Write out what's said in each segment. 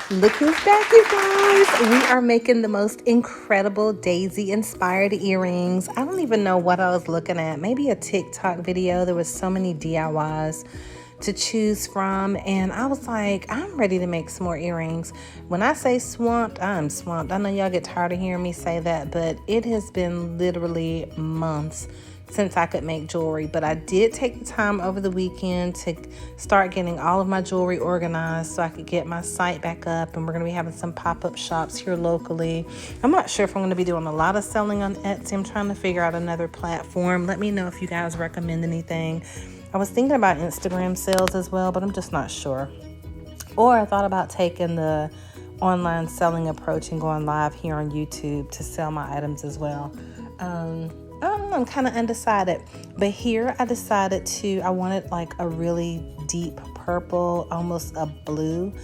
Look who's back, you guys. We are making the most incredible daisy inspired earrings. I don't even know what I was looking at. Maybe a TikTok video. There was so many DIYs to choose from, and I was like, I'm ready to make some more earrings. When I say swamped, I'm swamped. I know y'all get tired of hearing me say that, but it has been literally months since I could make jewelry. But I did take the time over the weekend to start getting all of my jewelry organized so I could get my site back up, and we're going to be having some pop-up shops here locally. I'm not sure if I'm going to be doing a lot of selling on Etsy. I'm trying to figure out another platform. Let me know if you guys recommend anything. I was thinking about Instagram sales as well, but I'm just not sure. Or I thought about taking the online selling approach and going live here on YouTube to sell my items as well. I'm kind of undecided, but here I decided I wanted like a really deep purple, almost a blue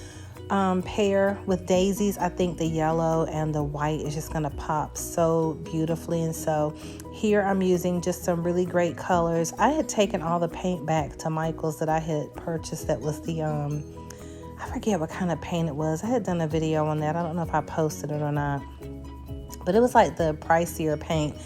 pair with daisies. I think the yellow and the white is just going to pop so beautifully. And so here I'm using just some really great colors. I had taken all the paint back to Michael's that I had purchased. That was the, I forget what kind of paint it was. I had done a video on that. I don't know if I posted it or not, but it was like the pricier paint.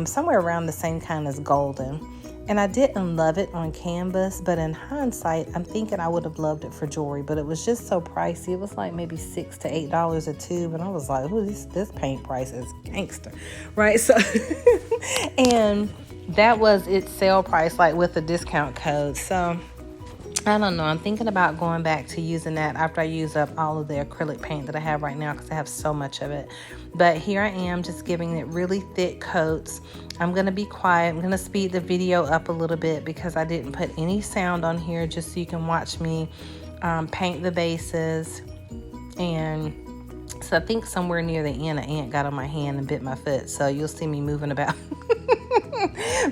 Somewhere around the same kind as golden. And I didn't love it on canvas, but in hindsight, I'm thinking I would have loved it for jewelry, but it was just so pricey. It was like maybe $6 to $8 a tube. And I was like, ooh, this paint price is gangster, right? So, and that was its sale price, like with a discount code. So I don't know. I'm thinking about going back to using that after I use up all of the acrylic paint that I have right now, because I have so much of it. But here I am just giving it really thick coats. I'm going to be quiet. I'm going to speed the video up a little bit because I didn't put any sound on here, just so you can watch me paint the bases. And so I think somewhere near the end, an ant got on my hand and bit my foot. So you'll see me moving about.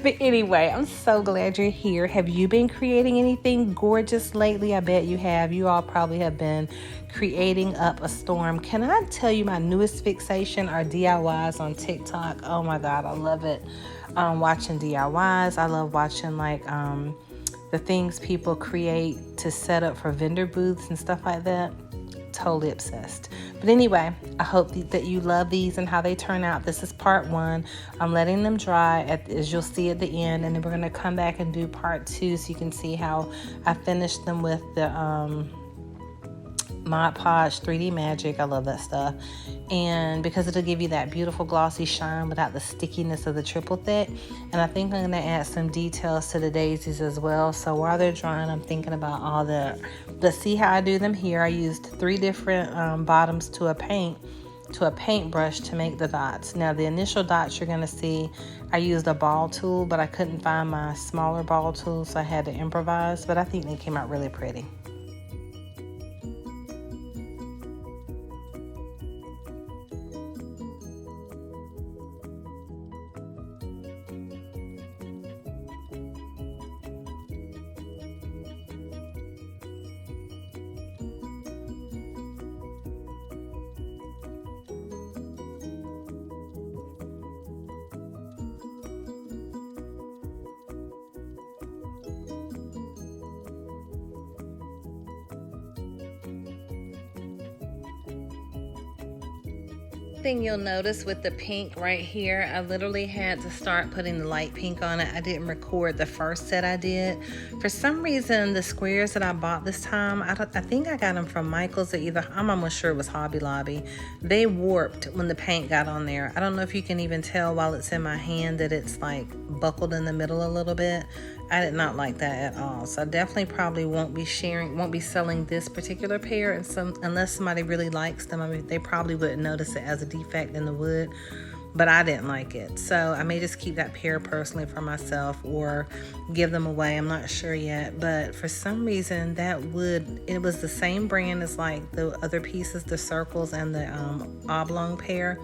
But anyway, I'm so glad you're here. Have you been creating anything gorgeous lately? I bet you have. You all probably have been creating up a storm. Can I tell you my newest fixation are DIYs on TikTok? Oh my God, I love it. Watching DIYs. I love watching like the things people create to set up for vendor booths and stuff like that. Totally obsessed. But anyway, I hope that you love these and how they turn out. This is part 1. I'm letting them dry as you'll see at the end, and then we're going to come back and do part 2 so you can see how I finished them with the Mod Podge 3D Magic. I love that stuff. And because it'll give you that beautiful glossy shine without the stickiness of the triple thick. And I think I'm going to add some details to the daisies as well. So while they're drying, I'm thinking about all let's see how I do them here. I used 3 different bottoms to a paintbrush to make the dots. Now the initial dots you're going to see, I used a ball tool, but I couldn't find my smaller ball tool, so I had to improvise. But I think they came out really pretty. Thing you'll notice with the pink right here, I literally had to start putting the light pink on it. I didn't record the first set I did. For some reason, the squares that I bought this time, I think I got them from Michael's, or I'm almost sure it was Hobby Lobby. They warped when the paint got on there. I don't know if you can even tell while it's in my hand that it's like buckled in the middle a little bit. I did not like that at all. So I definitely probably won't be selling this particular pair, unless somebody really likes them. I mean, they probably wouldn't notice it as a defect in the wood, but I didn't like it. So I may just keep that pair personally for myself or give them away. I'm not sure yet, but for some reason it was the same brand as like the other pieces, the circles and the oblong pair.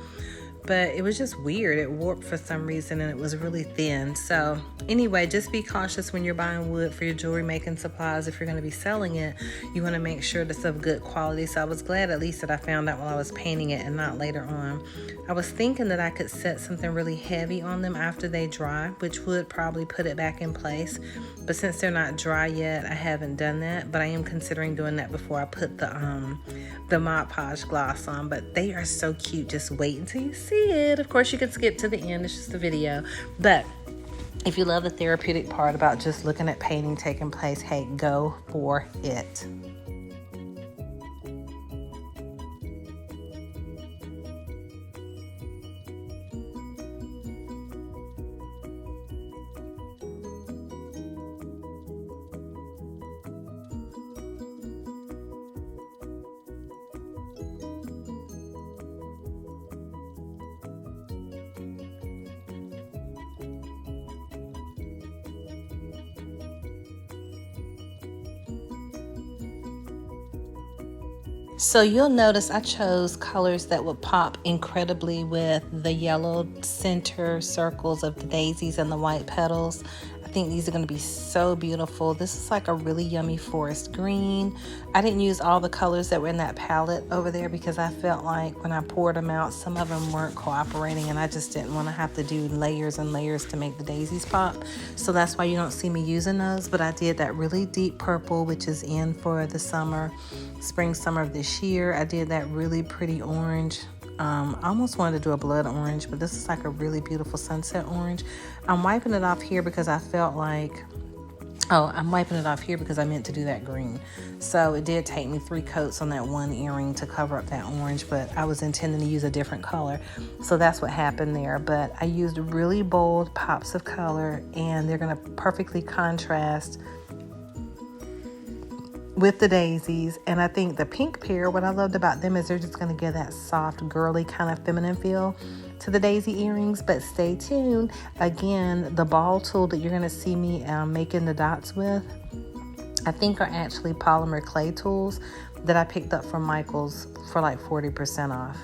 but it was just weird. It warped for some reason and it was really thin. So anyway, just be cautious when you're buying wood for your jewelry making supplies. If you're going to be selling it, you want to make sure it's of good quality. So I was glad at least that I found out while I was painting it and not later on. I was thinking that I could set something really heavy on them after they dry, which would probably put it back in place. But since they're not dry yet, I haven't done that. But I am considering doing that before I put the Mod Podge gloss on. But they are so cute. Just wait until you see it. Of course, you can skip to the end. It's just a video. But if you love the therapeutic part about just looking at painting taking place, hey, go for it. So you'll notice I chose colors that would pop incredibly with the yellow center circles of the daisies and the white petals. I think these are going to be so beautiful. This is like a really yummy forest green. I didn't use all the colors that were in that palette over there because I felt like when I poured them out, some of them weren't cooperating and I just didn't want to have to do layers and layers to make the daisies pop. So that's why you don't see me using those, but I did that really deep purple, which is in for the spring, summer of this year. I did that really pretty orange. I almost wanted to do a blood orange, but this is like a really beautiful sunset orange. I'm wiping it off here because I felt like, I'm wiping it off here because I meant to do that green. So it did take me 3 coats on that one earring to cover up that orange, but I was intending to use a different color. So that's what happened there. But I used really bold pops of color and they're going to perfectly contrast with the daisies. And I think the pink pair, what I loved about them is they're just going to give that soft, girly kind of feminine feel to the daisy earrings. But stay tuned. Again, the ball tool that you're going to see me making the dots with, I think are actually polymer clay tools that I picked up from Michael's for like 40% off.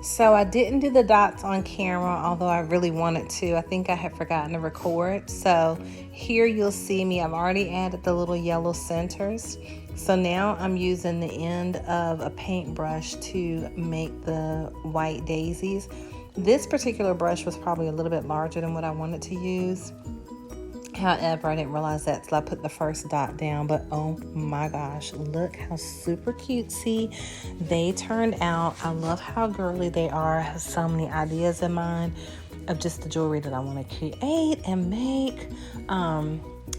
So I didn't do the dots on camera, although I really wanted to. I think I had forgotten to record. So here you'll see me. I've already added the little yellow centers. So now I'm using the end of a paintbrush to make the white daisies. This particular brush was probably a little bit larger than what I wanted to use. However, I didn't realize that till I put the first dot down, but oh my gosh, look how super cutesy they turned out. I love how girly they are. I have so many ideas in mind of just the jewelry that I want to create and make.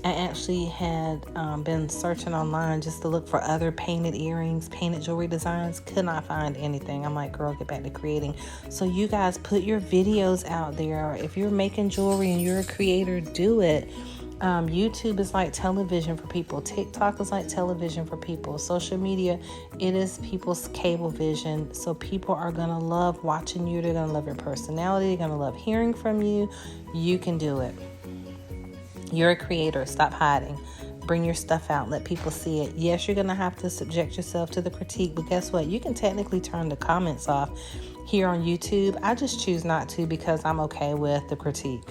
I actually had been searching online just to look for other painted earrings, painted jewelry designs. Could not find anything. I'm like, girl, get back to creating. So you guys put your videos out there. If you're making jewelry and you're a creator, do it. YouTube is like television for people. TikTok is like television for people. Social media, it is people's cable vision. So people are going to love watching you. They're going to love your personality. They're going to love hearing from you. You can do it. You're a creator. Stop hiding. Bring your stuff out. Let people see it. Yes, you're going to have to subject yourself to the critique, but guess what? You can technically turn the comments off. here on YouTube. I just choose not to because I'm okay with the critique,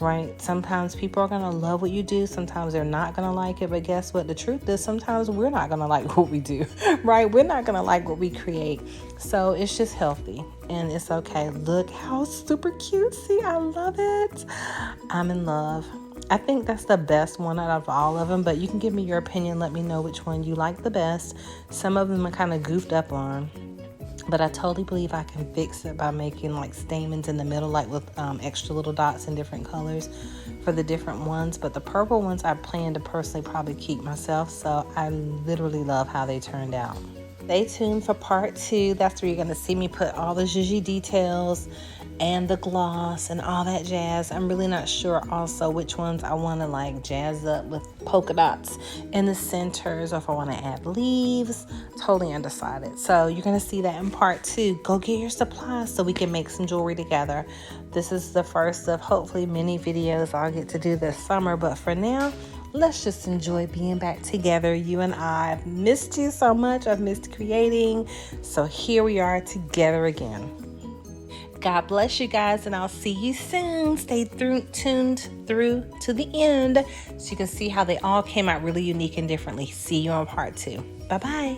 right? Sometimes people are going to love what you do. Sometimes they're not going to like it. But guess what? The truth is sometimes we're not going to like what we do, right? We're not going to like what we create. So it's just healthy and it's okay. Look how super cutesy. I love it. I'm in love. I think that's the best one out of all of them, but you can give me your opinion. Let me know which one you like the best. Some of them are kind of goofed up on, but I totally believe I can fix it by making like stamens in the middle, like with extra little dots in different colors for the different ones. But the purple ones I plan to personally probably keep myself, so I literally love how they turned out. Stay tuned for part 2. That's where you're going to see me put all the zhuzhy details and the gloss and all that jazz. I'm really not sure also which ones I want to like jazz up with polka dots in the centers or if I want to add leaves. Totally undecided. So you're going to see that in part 2. Go get your supplies so we can make some jewelry together. This is the first of hopefully many videos I'll get to do this summer, but for now, let's just enjoy being back together, you and I. I've missed you so much. I've missed creating. So here we are together again. God bless you guys, and I'll see you soon. Stay tuned through to the end so you can see how they all came out really unique and differently. See you on part 2. Bye-bye.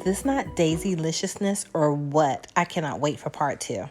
This not Daisy-liciousness or what? I cannot wait for part 2.